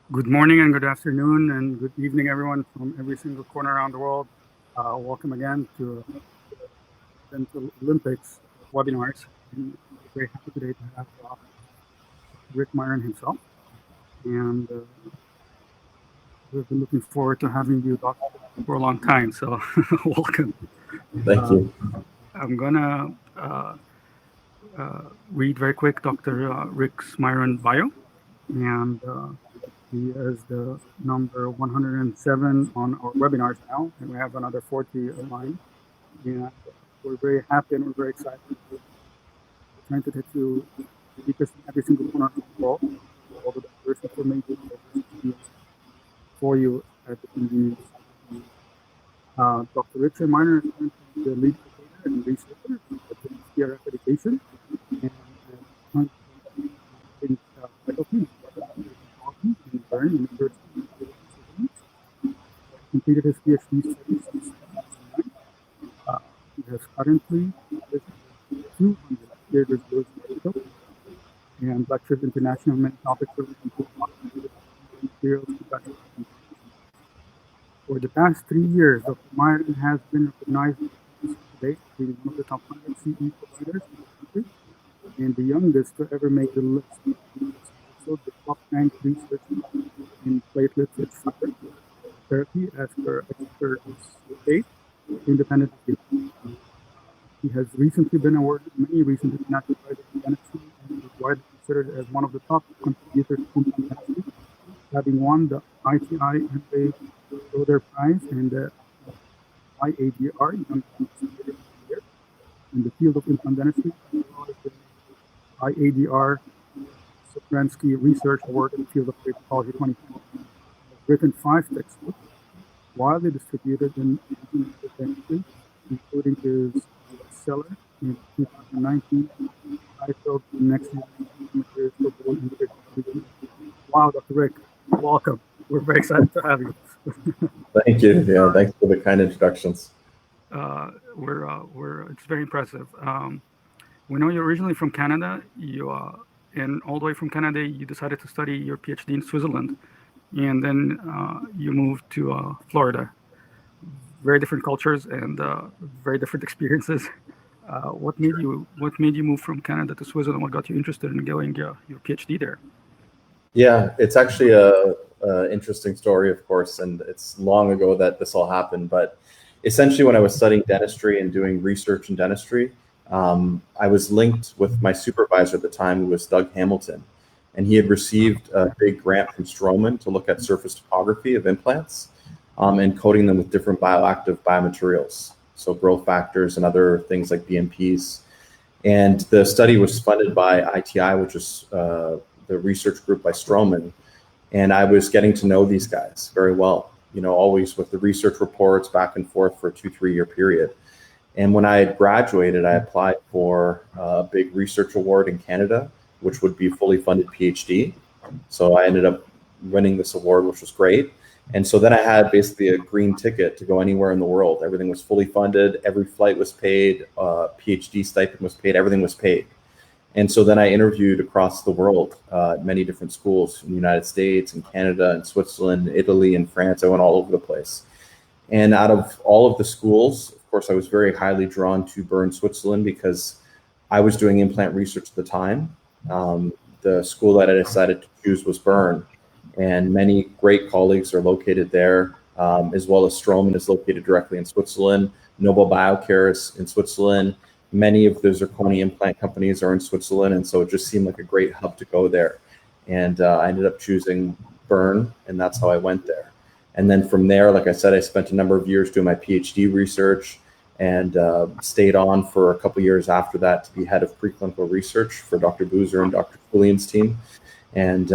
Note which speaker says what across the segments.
Speaker 1: Good morning and good afternoon and good evening, everyone from every single corner around the world. Welcome again to Dental Olympics webinars. And we're very happy today to have Rick Miron himself. And we've been looking forward to having you, Doc, for a long time. So welcome.
Speaker 2: Thank you.
Speaker 1: I'm going to read very quick Dr. Rick Miron bio. And he is the number 107 on our webinars now, and we have another 40 online. And we're very happy and we're very excited. We're trying to get you speakers from every single corner of the world, all the diverse information, for you at the convenience. Dr. Richard Miner is currently the lead educator and researcher at the CR accreditation, and in faculty in Bern University. Completed his PhD studies in 2009. He has currently two undergraduate articles and lectured international many topics relating to materials. For the past 3 years, Dr. Myron has been recognized today as being one of the top 100 CE providers in the country and the youngest to ever make the list. Also, the top ranked researcher in platelet rich fiber therapy as per expert state independent review. He has recently been awarded many recent international prizes in dentistry and is widely considered as one of the top contributors to dentistry, having won the ITI MBA Roder Prize and the IADR Young Investigator of the Year in the field of implant dentistry, as well as the IADR Sopransky Research Award in the field of radiology 2020. He has written 5 textbooks, widely distributed in dentistry, including his bestseller in 2019 titled Next Generation Materials for Bone Individual. Wow, Dr. Rick, welcome. We're very excited to have you.
Speaker 2: Thank you. Yeah, thanks for the kind introductions.
Speaker 1: It's very impressive. We know you're originally from Canada. And all the way from Canada, you decided to study your PhD in Switzerland, and then you moved to Florida. Very different cultures and very different experiences. What made you move from Canada to Switzerland? What got you interested in going your PhD there?
Speaker 2: Yeah, it's actually a interesting story, of course, and it's long ago that this all happened. But essentially, when I was studying dentistry and doing research in dentistry, I was linked with my supervisor at the time, who was Doug Hamilton, and he had received a big grant from Strowman to look at surface topography of implants and coating them with different bioactive biomaterials, so growth factors and other things like BMPs. And the study was funded by ITI, which is the research group by Strowman. And I was getting to know these guys very well, always with the research reports back and forth for a 2-3 year period. And when I had graduated, I applied for a big research award in Canada, which would be a fully funded PhD. So I ended up winning this award, which was great. And so then I had basically a green ticket to go anywhere in the world. Everything was fully funded. Every flight was paid. PhD stipend was paid. Everything was paid. And so then I interviewed across the world, many different schools in the United States and Canada and Switzerland, Italy and France. I went all over the place. And out of all of the schools, of course, I was very highly drawn to Bern, Switzerland, because I was doing implant research at the time. The school that I decided to choose was Bern, and many great colleagues are located there, as well as Strowman is located directly in Switzerland. Nobel Biocare is in Switzerland. Many of the zirconia implant companies are in Switzerland, and so it just seemed like a great hub to go there. And I ended up choosing Bern, and that's how I went there. And then from there, like I said, I spent a number of years doing my PhD research and stayed on for a couple of years after that to be head of preclinical research for Dr. Boozer and Dr. Julian's team. And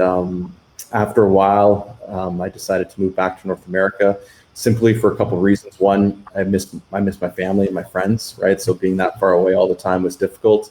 Speaker 2: after a while, I decided to move back to North America, simply for a couple of reasons. One, I missed my family and my friends, right? So being that far away all the time was difficult.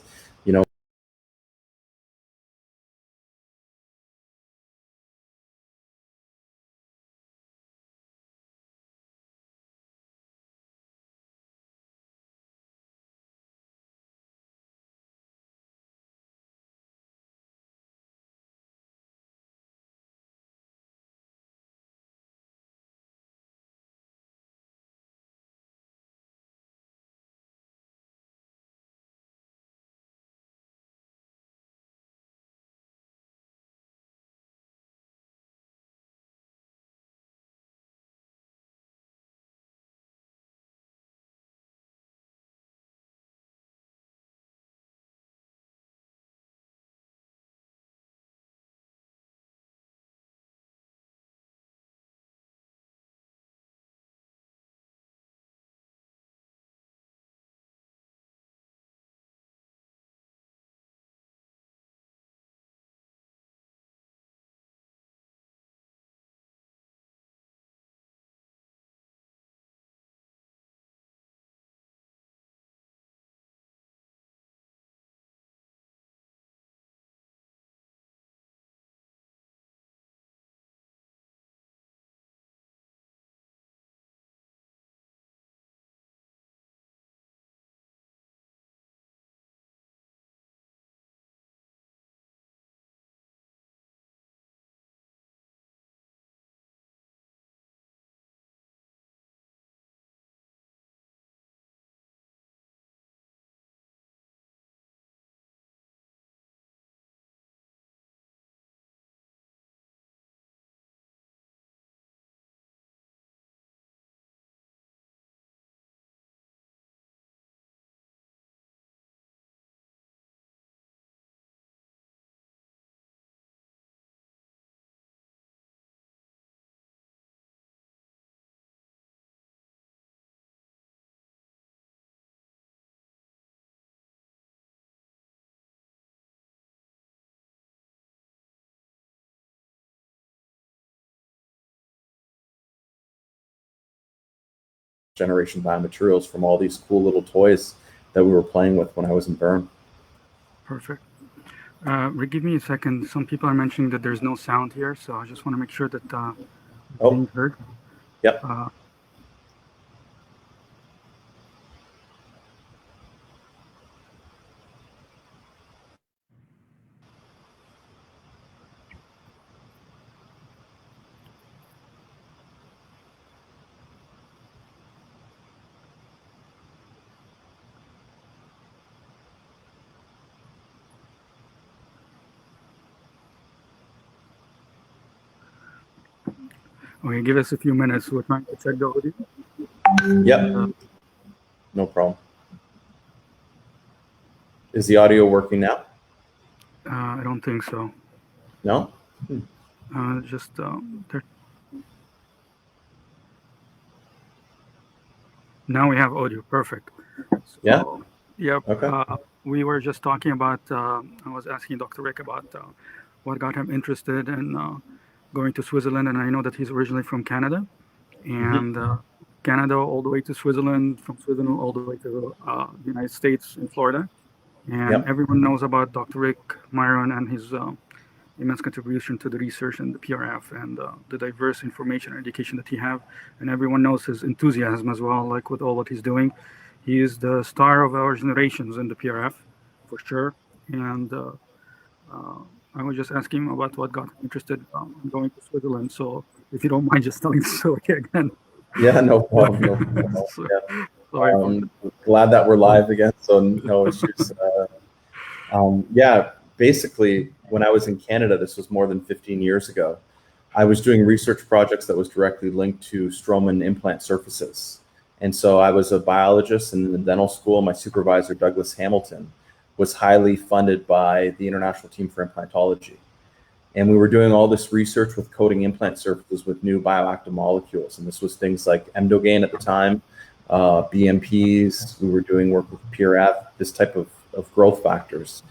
Speaker 2: generation biomaterials from all these cool little toys that we were playing with when I was in Bern.
Speaker 1: Perfect. Give me a second. Some people are mentioning that there's no sound here, so I just want to make sure that it's being heard.
Speaker 2: Yep.
Speaker 1: Okay, give us a few minutes. We're trying to check the audio.
Speaker 2: Yep. No problem. Is the audio working now?
Speaker 1: I don't think so.
Speaker 2: No?
Speaker 1: Now we have audio. Perfect. So,
Speaker 2: yeah?
Speaker 1: Yep.
Speaker 2: Okay.
Speaker 1: We were just talking about, I was asking Dr. Rick about what got him interested in going to Switzerland. And I know that he's originally from Canada. And Canada all the way to Switzerland, from Switzerland all the way to the United States in Florida. And everyone knows about Dr. Rick Miron and his immense contribution to the research and the PRF and the diverse information and education that he have. And everyone knows his enthusiasm as well, like with all what he's doing. He is the star of our generations in the PRF, for sure. And I was just asking him about what got him interested in going to Switzerland. So if you don't mind just telling the story again.
Speaker 2: Yeah, no problem. No problem.
Speaker 1: So,
Speaker 2: yeah.
Speaker 1: Sorry.
Speaker 2: Glad that we're live again, so no issues. Yeah, basically, when I was in Canada, this was more than 15 years ago, I was doing research projects that was directly linked to Straumann implant surfaces. And so I was a biologist in the dental school. My supervisor, Douglas Hamilton, was highly funded by the International Team for Implantology. And we were doing all this research with coating implant surfaces with new bioactive molecules. And this was things like Emdogain at the time, BMPs. We were doing work with PRF, this type of growth factors.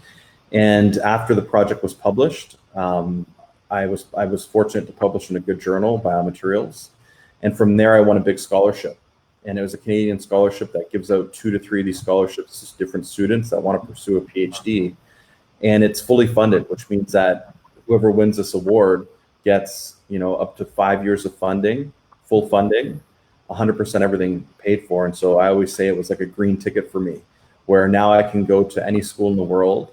Speaker 2: And after the project was published, I was fortunate to publish in a good journal, Biomaterials. And from there, I won a big scholarship. And it was a Canadian scholarship that gives out 2 to 3 of these scholarships to different students that want to pursue a PhD. And it's fully funded, which means that whoever wins this award gets, up to 5 years of funding, full funding, 100% everything paid for. And so I always say it was like a green ticket for me, where now I can go to any school in the world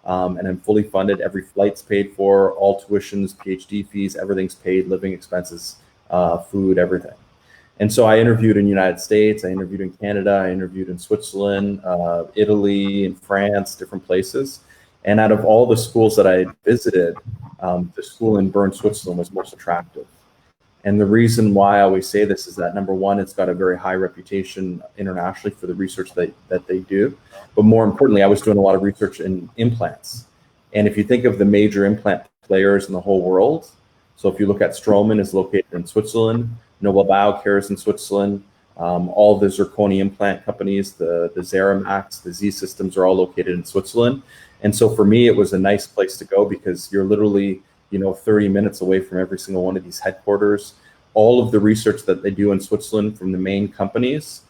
Speaker 2: and I'm fully funded. Every flight's paid for, all tuitions, PhD fees, everything's paid, living expenses, food, everything. And so I interviewed in the United States, I interviewed in Canada, I interviewed in Switzerland, Italy, and France, different places. And out of all the schools that I visited, the school in Bern, Switzerland was most attractive. And the reason why I always say this is that, number one, it's got a very high reputation internationally for the research that they do. But more importantly, I was doing a lot of research in implants. And if you think of the major implant players in the whole world, so if you look at Straumann is located in Switzerland, Nobel Biocare is in Switzerland, all the zirconia implant companies, the Xeramax, the Z Systems are all located in Switzerland. And so for me, it was a nice place to go because you're literally 30 minutes away from every single one of these headquarters. All of the research that they do in Switzerland from the main companies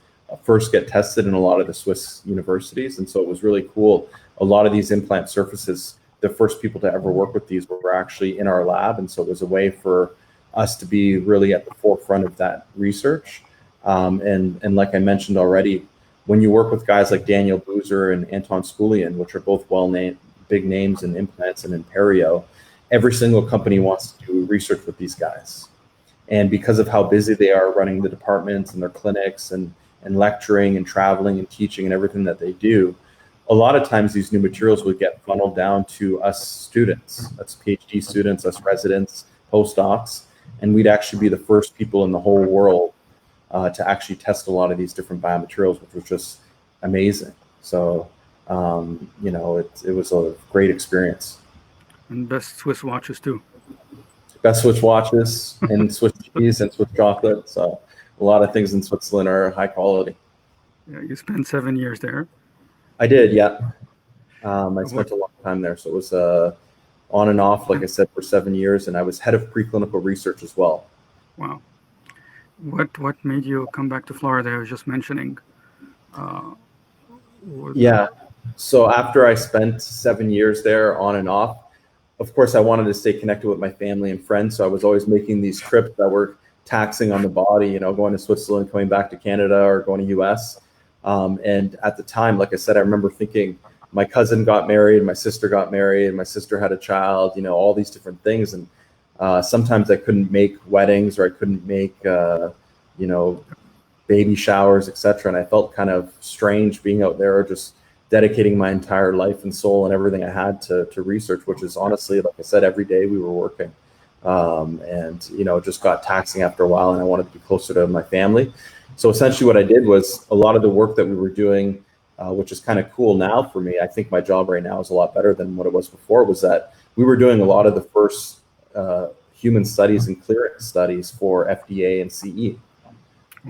Speaker 2: first get tested in a lot of the Swiss universities. And so it was really cool. A lot of these implant surfaces, the first people to ever work with these were actually in our lab. And so it was a way for us to be really at the forefront of that research. And like I mentioned already, when you work with guys like Daniel Boozer and Anton Sculian, which are both well-named big names in implants and in perio, every single company wants to do research with these guys. And because of how busy they are running the departments and their clinics and lecturing and traveling and teaching and everything that they do, a lot of times these new materials would get funneled down to us students, us PhD students, us residents, postdocs, and we'd actually be the first people in the whole world to actually test a lot of these different biomaterials, which was just amazing. So, it was a great experience.
Speaker 1: And best Swiss watches too.
Speaker 2: Best Swiss watches and Swiss cheese and Swiss chocolate. So a lot of things in Switzerland are high quality.
Speaker 1: Yeah, you spent 7 years there.
Speaker 2: I did, yeah. I spent a long time there. So it was on and off, like I said, for 7 years. And I was head of preclinical research as well.
Speaker 1: Wow. What made you come back to Florida? I was just mentioning. Uh, was it
Speaker 2: Yeah. So after I spent 7 years there on and off, of course, I wanted to stay connected with my family and friends. So I was always making these trips that were taxing on the body, going to Switzerland, coming back to Canada, or going to US. And at the time, like I said, I remember thinking my cousin got married, my sister got married, my sister had a child, all these different things. And sometimes I couldn't make weddings or I couldn't make, you know, baby showers, etc. And I felt kind of strange being out there, just dedicating my entire life and soul and everything I had to research, which is honestly, like I said, every day we were working. And just got taxing after a while, and I wanted to be closer to my family. So essentially, what I did was a lot of the work that we were doing, which is kind of cool now for me. I think my job right now is a lot better than what it was before. Was that we were doing a lot of the first human studies and clearance studies for FDA and CE.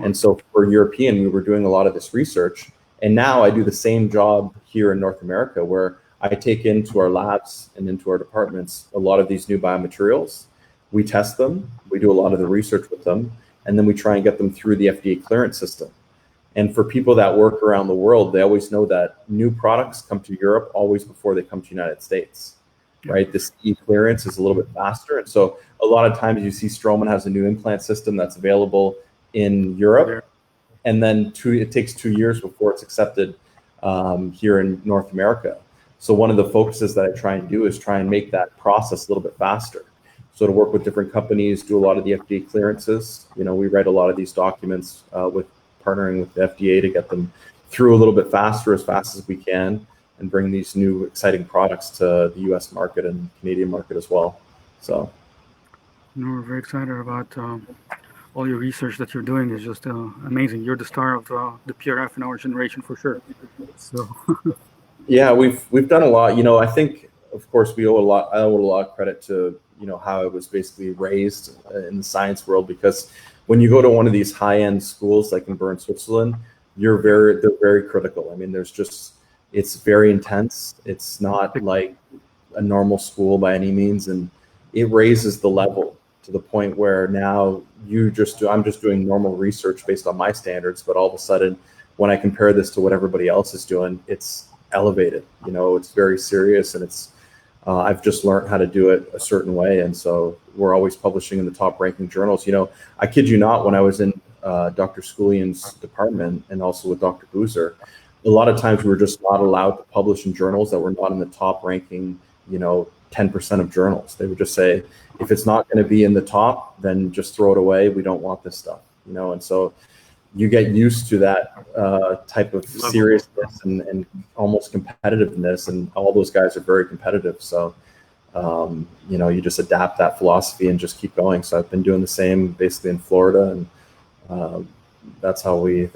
Speaker 2: And so for European, we were doing a lot of this research. And now I do the same job here in North America, where I take into our labs and into our departments a lot of these new biomaterials. We test them, we do a lot of the research with them, and then we try and get them through the FDA clearance system. And for people that work around the world, they always know that new products come to Europe always before they come to the United States, right? This clearance is a little bit faster. And so a lot of times you see Straumann has a new implant system that's available in Europe, and then it takes 2 years before it's accepted here in North America. So one of the focuses that I try and do is try and make that process a little bit faster. So to work with different companies, do a lot of the FDA clearances. We write a lot of these documents with partnering with the FDA to get them through a little bit faster, as fast as we can, and bring these new exciting products to the U.S. market and Canadian market as well. So,
Speaker 1: we're very excited about all your research that you're doing. Is just amazing. You're the star of the PRF in our generation for sure. So
Speaker 2: yeah, we've done a lot. I think, of course, we owe a lot. I owe a lot of credit to how I was basically raised in the science world, because when you go to one of these high-end schools like in Bern, Switzerland, they're very critical. I mean, it's very intense. It's not like a normal school by any means, and it raises the level to the point where now I'm just doing normal research based on my standards, but all of a sudden, when I compare this to what everybody else is doing, it's elevated. It's very serious, and I've just learned how to do it a certain way. And so we're always publishing in the top ranking journals. I kid you not, when I was in Dr. Sculian's department and also with Dr. Boozer, a lot of times we were just not allowed to publish in journals that were not in the top ranking, 10% of journals. They would just say, if it's not going to be in the top, then just throw it away. We don't want this stuff, and so you get used to that type of seriousness and almost competitiveness, and all those guys are very competitive. So, you just adapt that philosophy and just keep going. So I've been doing the same basically in Florida, and that's how we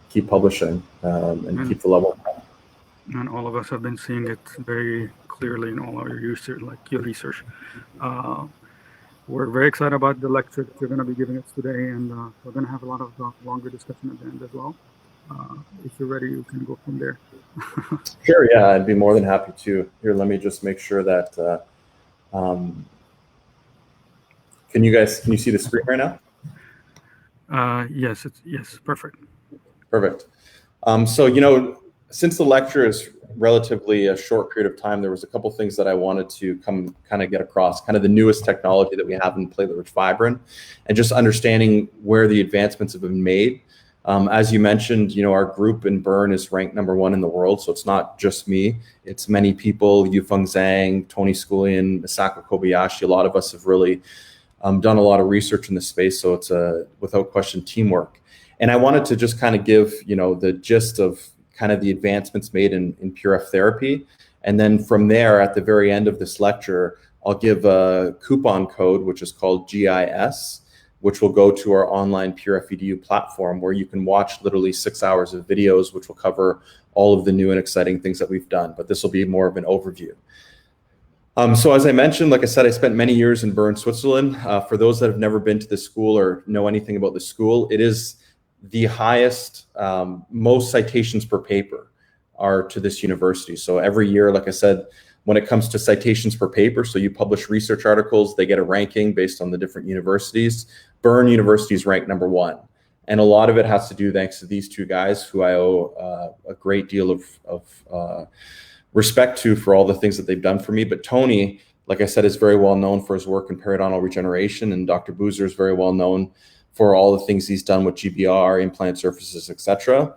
Speaker 2: keep publishing and keep the level.
Speaker 1: And all of us have been seeing it very clearly in all our research, like your research. We're very excited about the lecture that you're going to be giving us today, and we're going to have a lot of longer discussion at the end as well. If you're ready, you can go from there.
Speaker 2: Sure, yeah, I'd be more than happy to. Here, let me just make sure that, can you see the screen right now?
Speaker 1: Yes, perfect.
Speaker 2: Perfect. So, since the lecture is relatively a short period of time, there was a couple things that I wanted to kind of get across, kind of the newest technology that we have in platelet-rich fibrin, and just understanding where the advancements have been made. As you mentioned, our group in Bern is ranked #1 in the world. So it's not just me, it's many people, Yufeng Zhang, Tony Sculian, Misako Kobayashi. A lot of us have really done a lot of research in this space. So it's without question, teamwork. And I wanted to just kind of give, the gist of kind of the advancements made in PRF therapy. And then from there, at the very end of this lecture, I'll give a coupon code, which is called GIS, which will go to our online PRF EDU platform, where you can watch literally 6 hours of videos, which will cover all of the new and exciting things that we've done. But this will be more of an overview. So as I mentioned, like I said, I spent many years in Bern, Switzerland. For those that have never been to the school or know anything about the school, it is the highest, most citations per paper are to this university. So every year, like I said, when it comes to citations per paper, so you publish research articles, they get a ranking based on the different universities. Bern University is ranked #1. And a lot of it has to do thanks to these two guys who I owe a great deal of respect to for all the things that they've done for me. But Tony, like I said, is very well known for his work in periodontal regeneration, and Dr. Boozer is very well known for all the things he's done with GBR, implant surfaces, etc.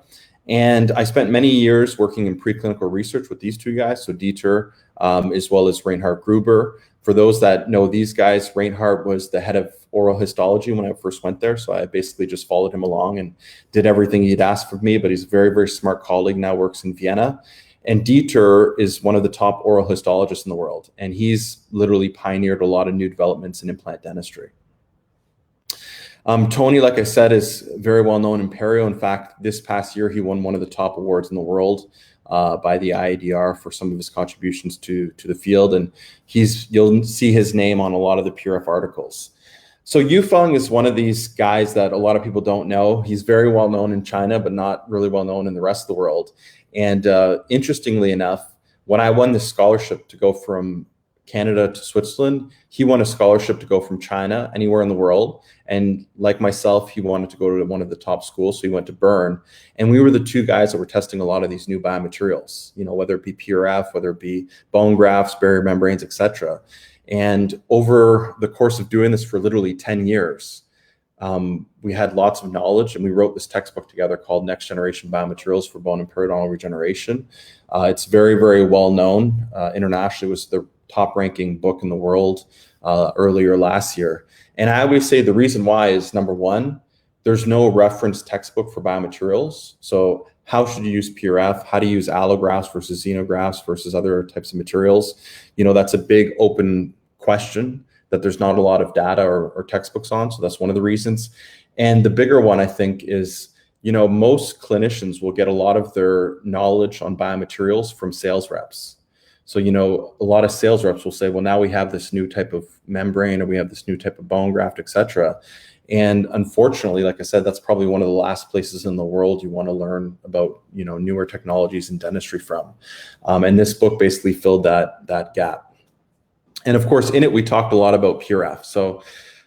Speaker 2: And I spent many years working in preclinical research with these two guys, so Dieter, as well as Reinhard Gruber. For those that know these guys, Reinhard was the head of oral histology when I first went there, so I basically just followed him along and did everything he'd asked of me, but he's a very, very smart colleague, now works in Vienna. And Dieter is one of the top oral histologists in the world, and he's literally pioneered a lot of new developments in implant dentistry. Tony, like I said, is very well known in perio. In fact, this past year, he won one of the top awards in the world by the IADR for some of his contributions to the field. And you'll see his name on a lot of the PRF articles. So Yufeng is one of these guys that a lot of people don't know. He's very well known in China, but not really well known in the rest of the world. And interestingly enough, when I won the scholarship to go from Canada to Switzerland, he won a scholarship to go from China anywhere in the world. And like myself, he wanted to go to one of the top schools, so he went to Bern. And we were the two guys that were testing a lot of these new biomaterials, whether it be PRF, whether it be bone grafts, barrier membranes, etc. And over the course of doing this for literally 10 years, we had lots of knowledge, and we wrote this textbook together called Next Generation Biomaterials for Bone and Periodontal Regeneration. It's very, very well known. Internationally, it was the top ranking book in the world earlier last year. And I always say the reason why is, number one, there's no reference textbook for biomaterials. So how should you use PRF? How to use allografts versus xenografts versus other types of materials? That's a big open question that there's not a lot of data or textbooks on. So that's one of the reasons. And the bigger one, I think, is, most clinicians will get a lot of their knowledge on biomaterials from sales reps. So, a lot of sales reps will say, well, now we have this new type of membrane, or we have this new type of bone graft, et cetera. And unfortunately, like I said, that's probably one of the last places in the world you want to learn about, newer technologies in dentistry from. And this book basically filled that gap. And of course, in it, we talked a lot about PRF. So,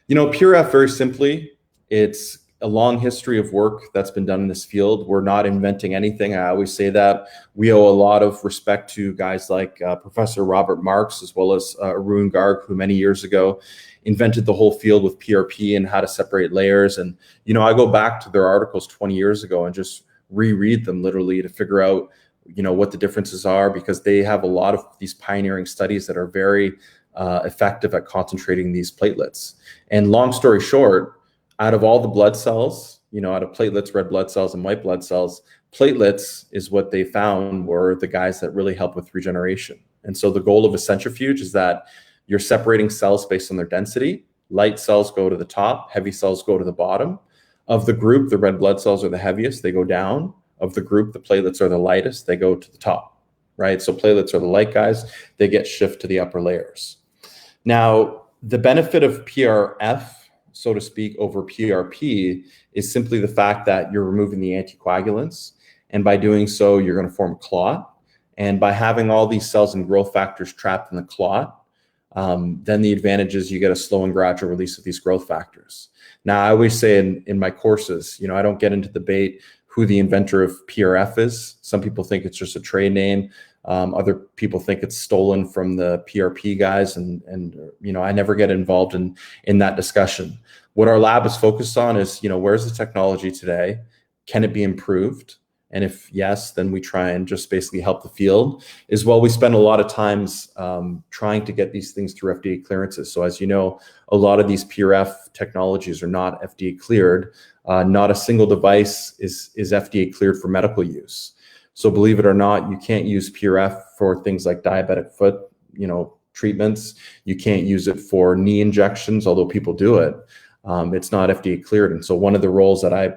Speaker 2: PRF, very simply, it's a long history of work that's been done in this field. We're not inventing anything. I always say that. We owe a lot of respect to guys like Professor Robert Marks, as well as Arun Garg, who many years ago invented the whole field with PRP and how to separate layers. And, I go back to their articles 20 years ago and just reread them literally to figure out, what the differences are, because they have a lot of these pioneering studies that are very effective at concentrating these platelets. And long story short, out of all the blood cells, out of platelets, red blood cells, and white blood cells, platelets is what they found were the guys that really help with regeneration. And so the goal of a centrifuge is that you're separating cells based on their density. Light cells go to the top, heavy cells go to the bottom. Of the group, the red blood cells are the heaviest, they go down. Of the group, the platelets are the lightest, they go to the top, right? So platelets are the light guys, they get shift to the upper layers. Now, the benefit of PRF, so to speak, over PRP is simply the fact that you're removing the anticoagulants. And by doing so, you're going to form a clot. And by having all these cells and growth factors trapped in the clot, then the advantage is you get a slow and gradual release of these growth factors. Now, I always say in my courses, I don't get into debate who the inventor of PRF is. Some people think it's just a trade name. Other people think it's stolen from the PRP guys, and I never get involved in that discussion. What our lab is focused on is, where's the technology today? Can it be improved? And if yes, then we try and just basically help the field. As well, we spend a lot of times trying to get these things through FDA clearances. So as you know, a lot of these PRF technologies are not FDA cleared. Not a single device is FDA cleared for medical use. So believe it or not, you can't use PRF for things like diabetic foot, treatments. You can't use it for knee injections, although people do it. It's not FDA cleared. And so one of the roles that I,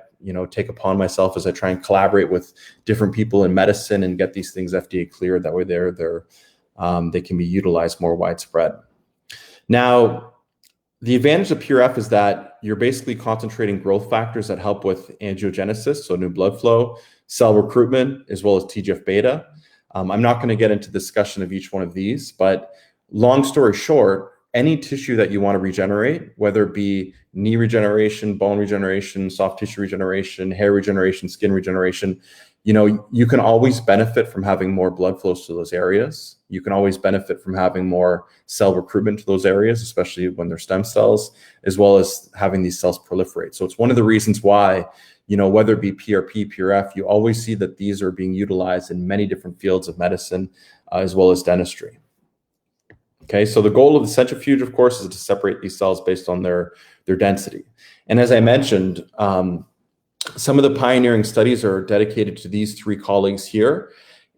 Speaker 2: take upon myself is I try and collaborate with different people in medicine and get these things FDA cleared. That way they can be utilized more widespread. Now, the advantage of PRF is that you're basically concentrating growth factors that help with angiogenesis, so new blood flow, cell recruitment, as well as TGF-beta. I'm not going to get into discussion of each one of these, but long story short, any tissue that you want to regenerate, whether it be knee regeneration, bone regeneration, soft tissue regeneration, hair regeneration, skin regeneration, you can always benefit from having more blood flows to those areas. You can always benefit from having more cell recruitment to those areas, especially when they're stem cells, as well as having these cells proliferate. So it's one of the reasons why, whether it be PRP, PRF, you always see that these are being utilized in many different fields of medicine, as well as dentistry. Okay, so the goal of the centrifuge, of course, is to separate these cells based on their density. And as I mentioned, some of the pioneering studies are dedicated to these three colleagues here.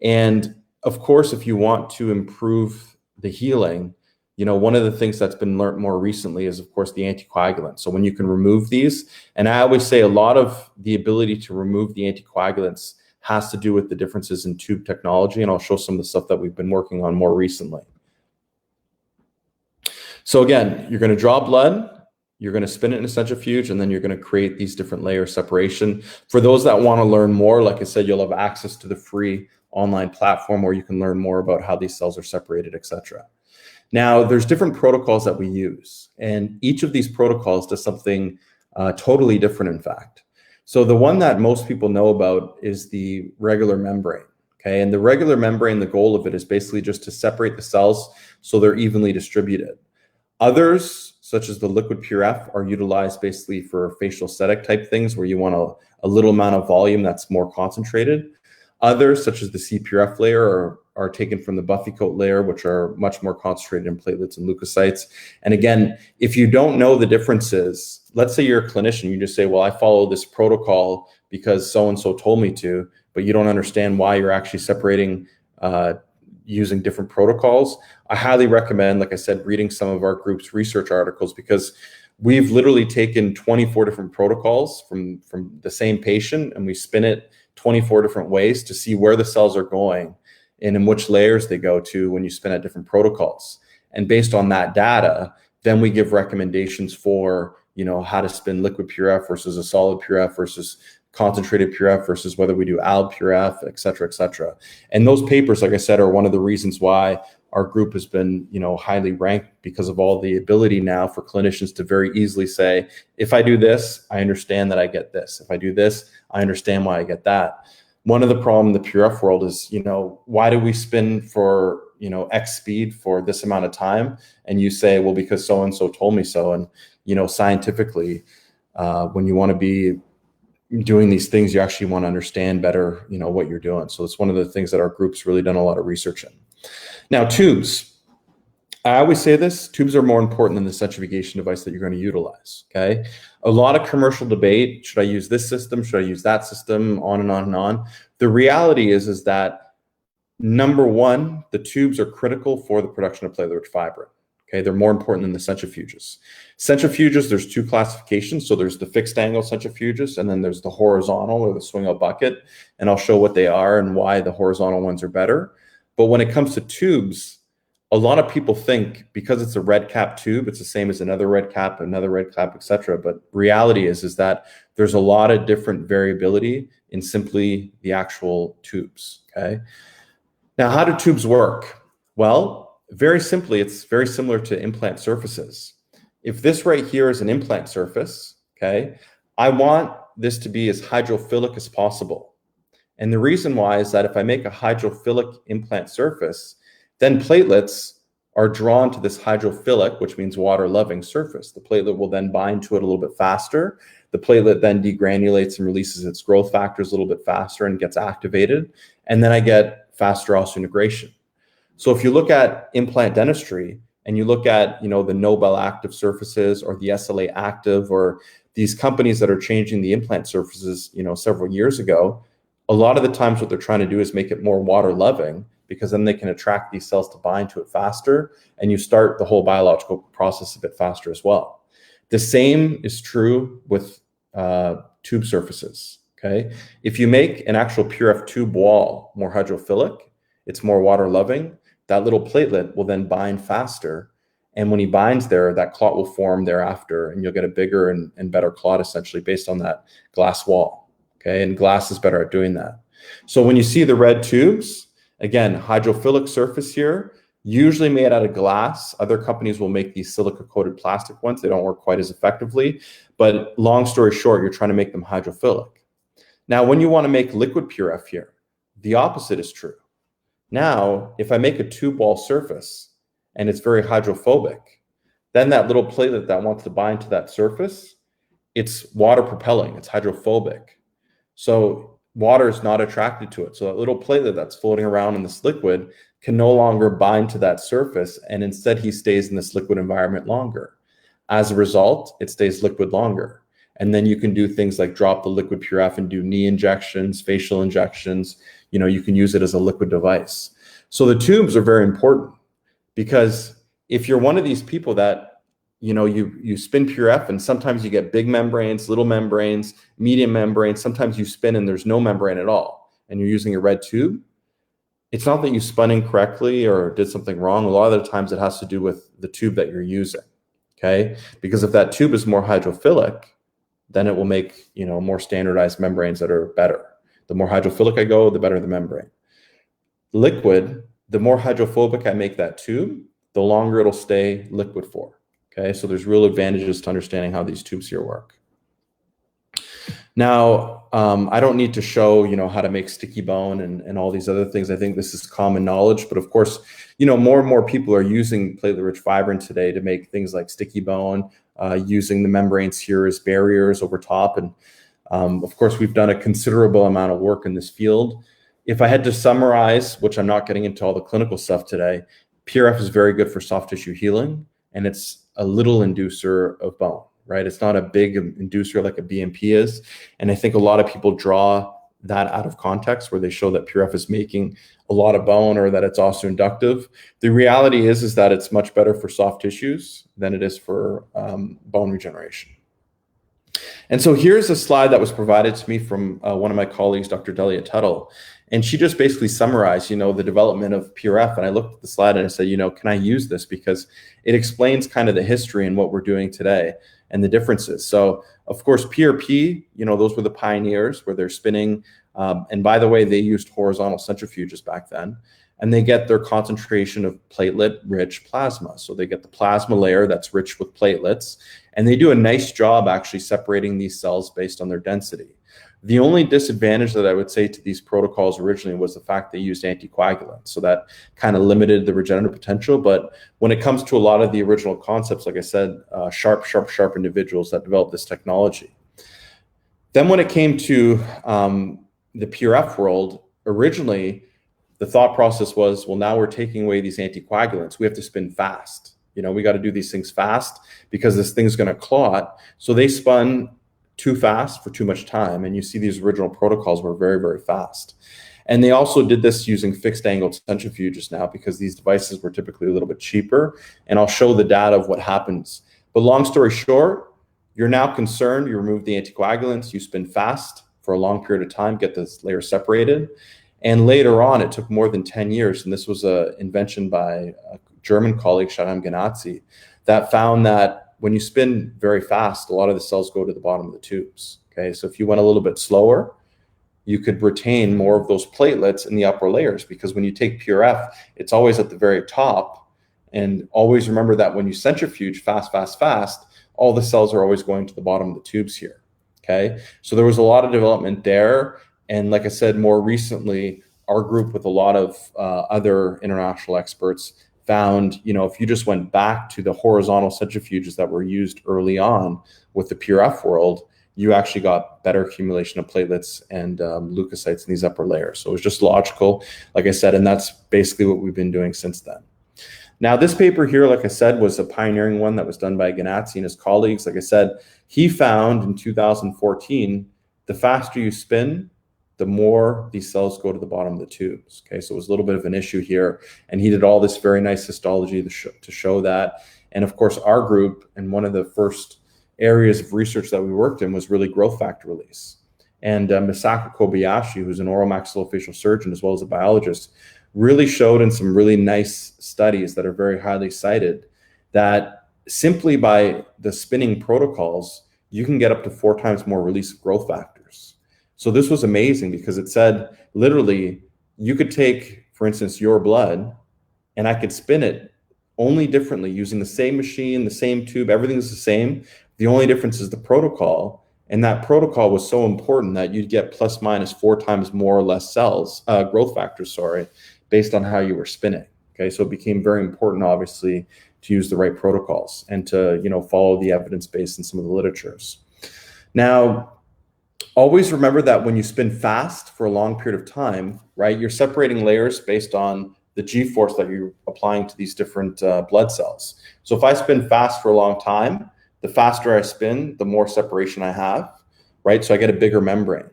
Speaker 2: And of course, if you want to improve the healing, one of the things that's been learned more recently is, of course, the anticoagulants. So when you can remove these, and I always say a lot of the ability to remove the anticoagulants has to do with the differences in tube technology. And I'll show some of the stuff that we've been working on more recently. So again, you're going to draw blood, you're going to spin it in a centrifuge, and then you're going to create these different layer separation. For those that want to learn more, like I said, you'll have access to the free online platform where you can learn more about how these cells are separated, etc. Now, there's different protocols that we use, and each of these protocols does something totally different, in fact. So the one that most people know about is the regular membrane. Okay, and the regular membrane, the goal of it is basically just to separate the cells so they're evenly distributed. Others, such as the liquid PRF, are utilized basically for facial aesthetic type things where you want a little amount of volume that's more concentrated. Others, such as the CPRF layer, are taken from the Buffy coat layer, which are much more concentrated in platelets and leukocytes. And again, if you don't know the differences, let's say you're a clinician, you just say, well, I follow this protocol because so-and-so told me to, but you don't understand why you're actually separating using different protocols. I highly recommend, like I said, reading some of our group's research articles, because we've literally taken 24 different protocols from the same patient, and we spin it 24 different ways to see where the cells are going and in which layers they go to when you spin at different protocols. And based on that data, then we give recommendations for, how to spin liquid PRF versus a solid PRF versus concentrated PRF versus whether we do ALB PRF, et cetera, et cetera. And those papers, like I said, are one of the reasons why our group has been, highly ranked, because of all the ability now for clinicians to very easily say, if I do this, I understand that I get this. If I do this, I understand why I get that. One of the problems in the PRF world is, why do we spin for, X speed for this amount of time? And you say, well, because so-and-so told me so. And, scientifically, when you want to be doing these things, you actually want to understand better, what you're doing. So it's one of the things that our group's really done a lot of research in. Now, tubes. I always say this, tubes are more important than the centrifugation device that you're going to utilize, okay? A lot of commercial debate, should I use this system? Should I use that system? On and on and on. The reality is that, number one, the tubes are critical for the production of platelet-rich fibrin. Okay, they're more important than the centrifuges. Centrifuges, there's two classifications. So there's the fixed angle centrifuges, and then there's the horizontal or the swing out bucket. And I'll show what they are and why the horizontal ones are better. But when it comes to tubes, a lot of people think because it's a red cap tube, it's the same as another red cap, et cetera. But reality is that there's a lot of different variability in simply the actual tubes, okay? Now, how do tubes work? Well, very simply, it's very similar to implant surfaces. If this right here is an implant surface, okay, I want this to be as hydrophilic as possible. And the reason why is that if I make a hydrophilic implant surface, then platelets are drawn to this hydrophilic, which means water-loving surface. The platelet will then bind to it a little bit faster. The platelet then degranulates and releases its growth factors a little bit faster and gets activated. And then I get faster osseointegration. So if you look at implant dentistry and you look at, the Nobel active surfaces or the SLA active or these companies that are changing the implant surfaces, several years ago, a lot of the times what they're trying to do is make it more water loving, because then they can attract these cells to bind to it faster, and you start the whole biological process a bit faster as well. The same is true with tube surfaces, okay? If you make an actual PRF tube wall more hydrophilic, it's more water loving, that little platelet will then bind faster. And when he binds there, that clot will form thereafter, and you'll get a bigger and better clot essentially based on that glass wall, okay? And glass is better at doing that. So when you see the red tubes, again, hydrophilic surface here, usually made out of glass. Other companies will make these silica-coated plastic ones. They don't work quite as effectively. But long story short, you're trying to make them hydrophilic. Now, when you want to make liquid PRF here, the opposite is true. Now, if I make a tube wall surface and it's very hydrophobic, then that little platelet that wants to bind to that surface, it's water propelling, it's hydrophobic. So water is not attracted to it. So that little platelet that's floating around in this liquid can no longer bind to that surface, and instead he stays in this liquid environment longer. As a result, it stays liquid longer. And then you can do things like drop the liquid PRF and do knee injections, facial injections. You can use it as a liquid device. So the tubes are very important, because if you're one of these people that, you spin PRF and sometimes you get big membranes, little membranes, medium membranes, sometimes you spin and there's no membrane at all, and you're using a red tube, it's not that you spun incorrectly or did something wrong. A lot of the times it has to do with the tube that you're using, okay? Because if that tube is more hydrophilic, then it will make, more standardized membranes that are better. The more hydrophilic I go, the better the membrane. Liquid, the more hydrophobic I make that tube, the longer it'll stay liquid for, okay? So there's real advantages to understanding how these tubes here work. Now, I don't need to show, how to make sticky bone and all these other things. I think this is common knowledge, but of course, more and more people are using platelet-rich fibrin today to make things like sticky bone, using the membranes here as barriers over top. And of course, we've done a considerable amount of work in this field. If I had to summarize, which I'm not getting into all the clinical stuff today, PRF is very good for soft tissue healing, and it's a little inducer of bone, right? It's not a big inducer like a BMP is. And I think a lot of people draw that out of context, where they show that PRF is making a lot of bone or that it's also inductive. The reality is that it's much better for soft tissues than it is for bone regeneration. And so here's a slide that was provided to me from one of my colleagues, Dr. Delia Tuttle. And she just basically summarized, the development of PRF. And I looked at the slide and I said, can I use this? Because it explains kind of the history and what we're doing today and the differences. So of course, PRP, those were the pioneers, where they're spinning. And by the way, they used horizontal centrifuges back then. And they get their concentration of platelet-rich plasma. So they get the plasma layer that's rich with platelets. And they do a nice job actually separating these cells based on their density. The only disadvantage that I would say to these protocols originally was the fact they used anticoagulants. So that kind of limited the regenerative potential. But when it comes to a lot of the original concepts, like I said, sharp individuals that developed this technology. Then when it came to the PRF world, originally, the thought process was, well, now we're taking away these anticoagulants. We have to spin fast. We got to do these things fast because this thing's going to clot. So they spun too fast for too much time. And you see these original protocols were very, very fast. And they also did this using fixed angled centrifuges now, because these devices were typically a little bit cheaper. And I'll show the data of what happens. But long story short, you're now concerned, you remove the anticoagulants, you spin fast for a long period of time, get this layer separated. And later on, it took more than 10 years, and this was an invention by a German colleague, Sharam Ganazzi, that found that when you spin very fast, a lot of the cells go to the bottom of the tubes, okay? So if you went a little bit slower, you could retain more of those platelets in the upper layers, because when you take PRF, it's always at the very top. And always remember that when you centrifuge fast, all the cells are always going to the bottom of the tubes here, okay? So there was a lot of development there. And like I said, more recently, our group with a lot of other international experts found, if you just went back to the horizontal centrifuges that were used early on with the PRF world, you actually got better accumulation of platelets and leukocytes in these upper layers. So it was just logical, like I said, and that's basically what we've been doing since then. Now, this paper here, like I said, was a pioneering one that was done by Ganazzi and his colleagues. Like I said, he found in 2014, the faster you spin, the more these cells go to the bottom of the tubes. Okay, so it was a little bit of an issue here. And he did all this very nice histology to show that. And of course, our group, and one of the first areas of research that we worked in was really growth factor release. And Misako Kobayashi, who's an oral maxillofacial surgeon as well as a biologist, really showed in some really nice studies that are very highly cited that simply by the spinning protocols, you can get up to 4 times more release of growth factors. So this was amazing, because it said literally you could take, for instance, your blood and I could spin it only differently using the same machine, the same tube, everything's the same. The only difference is the protocol. And that protocol was so important that you'd get plus minus 4 times more or less cells, growth factors, sorry, based on how you were spinning. Okay, so it became very important, obviously, to use the right protocols and to, follow the evidence base in some of the literatures. Now, always remember that when you spin fast for a long period of time, right, you're separating layers based on the G-force that you're applying to these different blood cells. So if I spin fast for a long time, the faster I spin, the more separation I have, right? So I get a bigger membrane.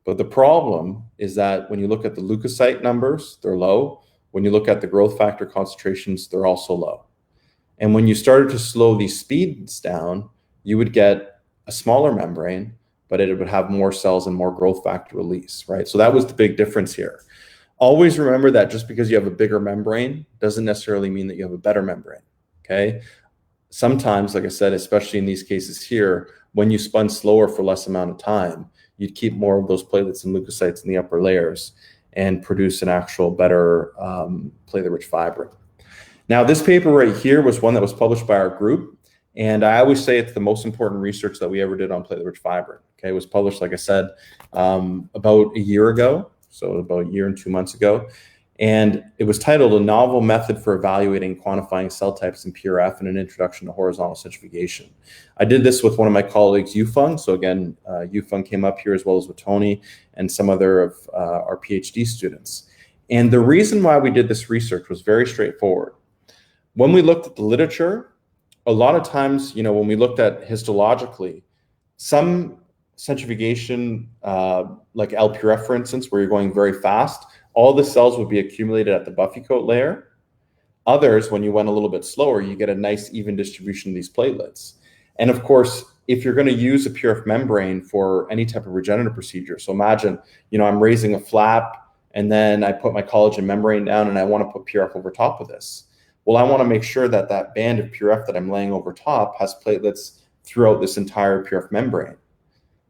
Speaker 2: But the problem is that when you look at the leukocyte numbers, they're low. When you look at the growth factor concentrations, they're also low. And when you started to slow these speeds down, you would get a smaller membrane, but it would have more cells and more growth factor release, right? So that was the big difference here. Always remember that just because you have a bigger membrane doesn't necessarily mean that you have a better membrane, okay? Sometimes, like I said, especially in these cases here, when you spun slower for less amount of time, you'd keep more of those platelets and leukocytes in the upper layers and produce an actual better platelet-rich fibrin. Now, this paper right here was one that was published by our group, and I always say it's the most important research that we ever did on platelet-rich fibrin. Okay, it was published, like I said, about a year ago, so about a year and 2 months ago. And it was titled A Novel Method for Evaluating and Quantifying Cell Types in PRF and an Introduction to Horizontal Centrifugation. I did this with one of my colleagues, Yufeng. So again, Yufeng came up here as well as with Tony and some other of our PhD students. And the reason why we did this research was very straightforward. When we looked at the literature, a lot of times, when we looked at histologically, some centrifugation, like LPRF, for instance, where you're going very fast, all the cells would be accumulated at the Buffy coat layer. Others, when you went a little bit slower, you get a nice even distribution of these platelets. And of course, if you're going to use a PRF membrane for any type of regenerative procedure, so imagine, I'm raising a flap and then I put my collagen membrane down and I want to put PRF over top of this. Well, I want to make sure that that band of PRF that I'm laying over top has platelets throughout this entire PRF membrane.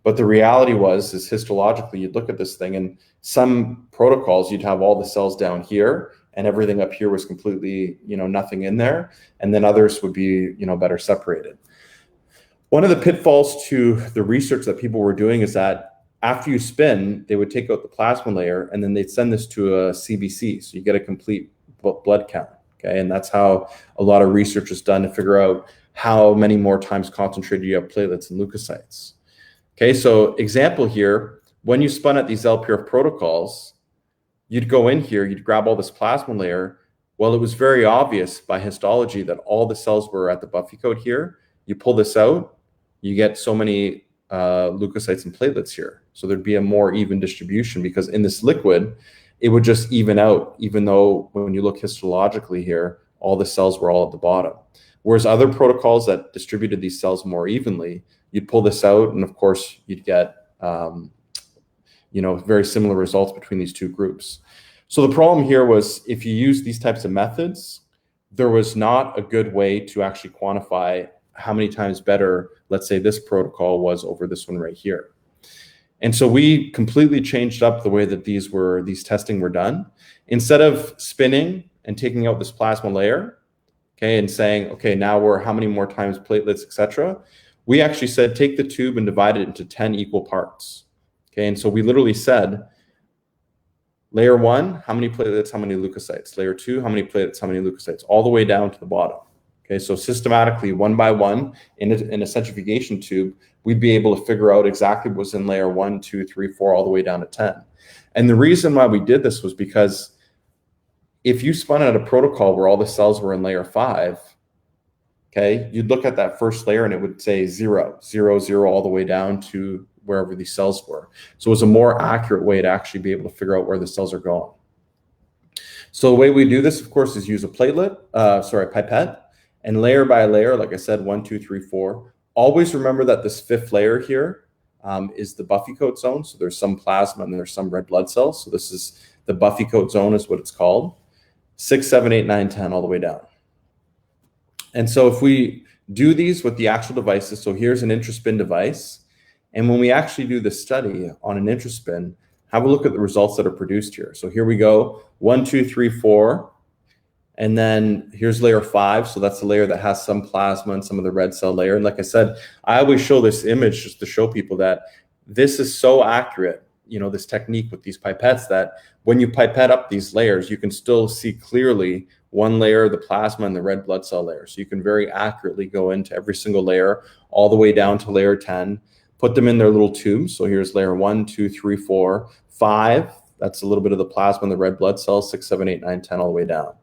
Speaker 2: But the reality is histologically, you'd look at this thing and some protocols, you'd have all the cells down here and everything up here was completely, nothing in there. And then others would be, better separated. One of the pitfalls to the research that people were doing is that after you spin, they would take out the plasma layer and then they'd send this to a CBC. So you get a complete blood count. Okay. And that's how a lot of research is done to figure out how many more times concentrated you have platelets and leukocytes. Okay, so example here, when you spun at these LPRF protocols, you'd go in here, you'd grab all this plasma layer. Well, it was very obvious by histology that all the cells were at the Buffy coat here. You pull this out, you get so many leukocytes and platelets here. So there'd be a more even distribution because in this liquid, it would just even out, even though when you look histologically here, all the cells were all at the bottom. Whereas other protocols that distributed these cells more evenly, you'd pull this out, and of course, you'd get very similar results between these two groups. So the problem here was if you use these types of methods, there was not a good way to actually quantify how many times better, let's say, this protocol was over this one right here. And so we completely changed up the way that these testing were done. Instead of spinning and taking out this plasma layer, okay, and saying, okay, now we're how many more times platelets, etc., we actually said, take the tube and divide it into 10 equal parts. Okay, and so we literally said, layer 1, how many platelets, how many leukocytes? Layer 2, how many platelets, how many leukocytes? All the way down to the bottom. Okay, so systematically, one by one, in a centrifugation tube, we'd be able to figure out exactly what was in layer 1, 2, 3, 4, all the way down to 10. And the reason why we did this was because if you spun out a protocol where all the cells were in layer 5, okay, you'd look at that first layer and it would say 0, 0, 0, all the way down to wherever these cells were. So it was a more accurate way to actually be able to figure out where the cells are going. So the way we do this, of course, is use a pipette, and layer by layer, like I said, 1, 2, 3, 4. Always remember that this 5th layer here is the Buffy coat zone. So there's some plasma and there's some red blood cells. So this is the Buffy coat zone is what it's called. 6, 7, 8, 9, 10, all the way down. And so if we do these with the actual devices, so here's an intraspin device. And when we actually do the study on an intraspin, have a look at the results that are produced here. So here we go, 1, 2, 3, 4. And then here's layer 5. So that's the layer that has some plasma and some of the red cell layer. And like I said, I always show this image just to show people that this is so accurate, this technique with these pipettes, that when you pipette up these layers, you can still see clearly one layer, the plasma, and the red blood cell layer. So you can very accurately go into every single layer all the way down to layer 10, put them in their little tubes. So here's layer 1, 2, 3, 4, 5. That's a little bit of the plasma and the red blood cells, 6, 7, 8, 9, 10, all the way down.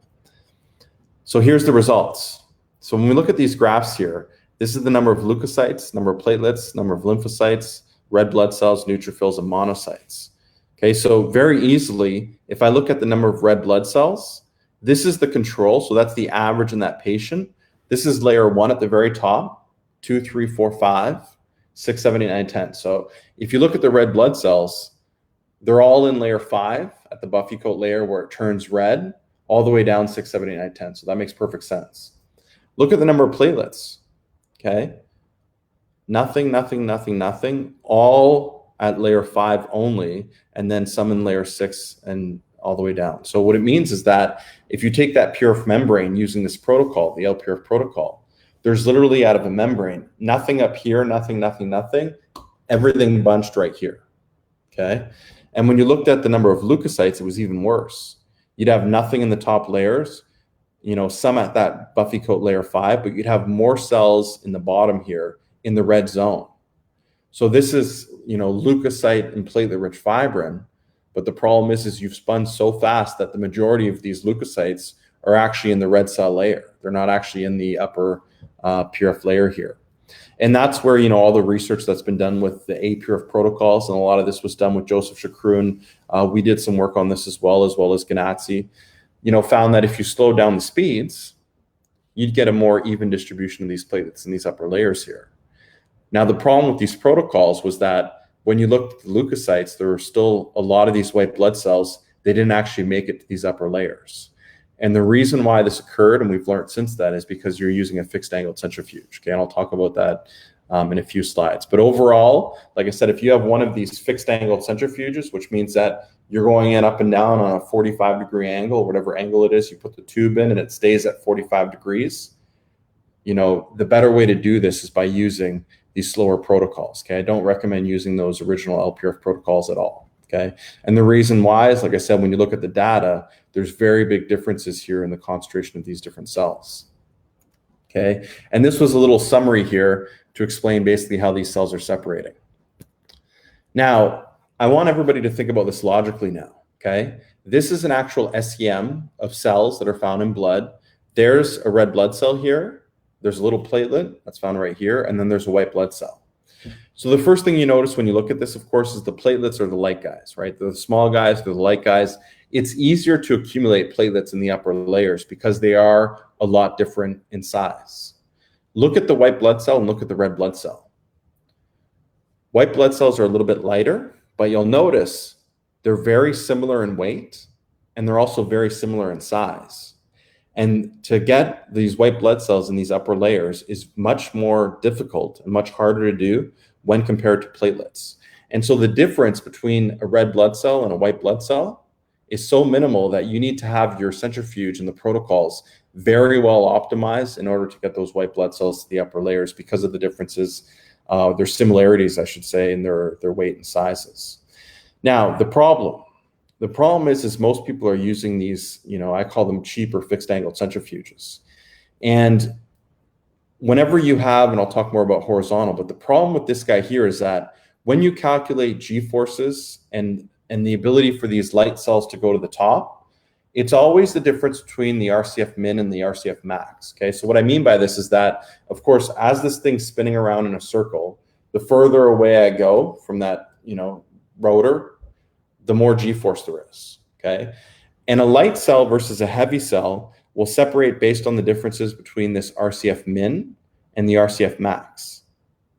Speaker 2: So here's the results. So when we look at these graphs here, this is the number of leukocytes, number of platelets, number of lymphocytes, red blood cells, neutrophils, and monocytes. Okay, so very easily, if I look at the number of red blood cells, this is the control. So that's the average in that patient. This is layer 1 at the very top, 2, 3, 4, 5, 6, 7, 8, 9, 10. So if you look at the red blood cells, they're all in layer 5 at the Buffy coat layer where it turns red, all the way down 6, 7, 8, 9, 10. So that makes perfect sense. Look at the number of platelets. Okay. Nothing, nothing, nothing, nothing. All at layer 5 only, and then some in layer 6 and all the way down. So what it means is that if you take that purif membrane using this protocol, the LPurif protocol, there's literally out of a membrane, nothing up here, nothing, nothing, nothing, everything bunched right here. Okay. And when you looked at the number of leukocytes, it was even worse. You'd have nothing in the top layers, some at that Buffy coat layer 5, but you'd have more cells in the bottom here in the red zone. So this is, leukocyte and platelet-rich fibrin, but the problem is you've spun so fast that the majority of these leukocytes are actually in the red cell layer. They're not actually in the upper purif layer here. And that's where, all the research that's been done with the APURIF protocols, and a lot of this was done with Joseph Chakroun. We did some work on this as well as Ganazzi, found that if you slow down the speeds, you'd get a more even distribution of these platelets in these upper layers here. Now, the problem with these protocols was that when you looked at the leukocytes, there were still a lot of these white blood cells. They didn't actually make it to these upper layers. And the reason why this occurred, and we've learned since then, is because you're using a fixed angled centrifuge. Okay, and I'll talk about that in a few slides. But overall, like I said, if you have one of these fixed angled centrifuges, which means that you're going in up and down on a 45-degree angle, whatever angle it is, you put the tube in and it stays at 45 degrees, the better way to do this is by using these slower protocols. Okay, I don't recommend using those original LPRF protocols at all. Okay, and the reason why is, like I said, when you look at the data, there's very big differences here in the concentration of these different cells. Okay, and this was a little summary here to explain basically how these cells are separating. Now, I want everybody to think about this logically now. Okay, this is an actual SEM of cells that are found in blood. There's a red blood cell here. There's a little platelet that's found right here, and then there's a white blood cell. So the first thing you notice when you look at this, of course, is the platelets are the light guys, right? They're the small guys, they're the light guys. It's easier to accumulate platelets in the upper layers because they are a lot different in size. Look at the white blood cell and look at the red blood cell. White blood cells are a little bit lighter, but you'll notice they're very similar in weight, and they're also very similar in size. And to get these white blood cells in these upper layers is much more difficult and much harder to do when compared to platelets. And so the difference between a red blood cell and a white blood cell is so minimal that you need to have your centrifuge and the protocols very well optimized in order to get those white blood cells to the upper layers because of the differences, their similarities, I should say, in their weight and sizes. Now, the problem is most people are using these, I call them cheaper fixed angled centrifuges. And whenever you have, and I'll talk more about horizontal, but the problem with this guy here is that when you calculate G-forces and the ability for these light cells to go to the top, it's always the difference between the RCF min and the RCF max. Okay, so what I mean by this is that, of course, as this thing's spinning around in a circle, the further away I go from that, rotor, the more G-force there is, okay? And a light cell versus a heavy cell will separate based on the differences between this RCF min and the RCF max,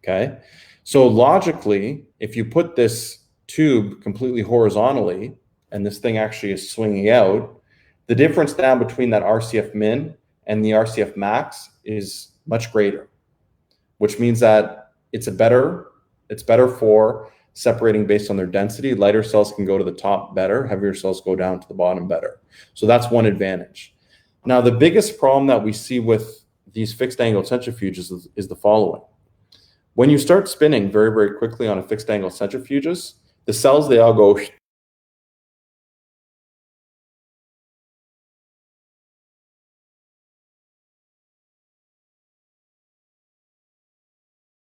Speaker 2: okay? So logically, if you put this tube completely horizontally and this thing actually is swinging out, the difference down between that RCF min and the RCF max is much greater, which means that it's better for separating based on their density. Lighter cells can go to the top better, heavier cells go down to the bottom better. So that's one advantage. Now, the biggest problem that we see with these fixed angle centrifuges is the following. When you start spinning very, very quickly on a fixed angle centrifuges, the cells, they all go